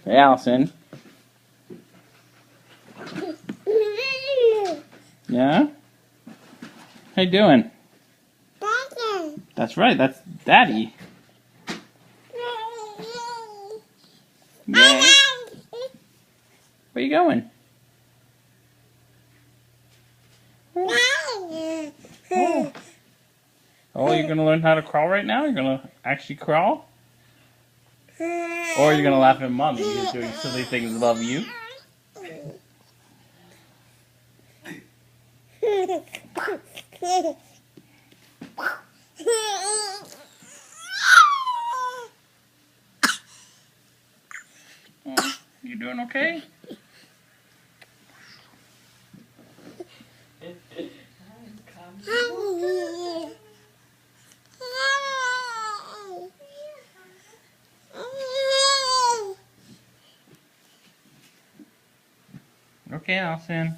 Hey, Allison. Yeah? How you doing? Daddy. That's right, that's Daddy. Yeah. Where you going? Oh. Oh, you're gonna learn how to crawl right now? You're gonna actually crawl? Or you're gonna laugh at Mommy who's doing silly things above you? You doing okay? Okay, Allison.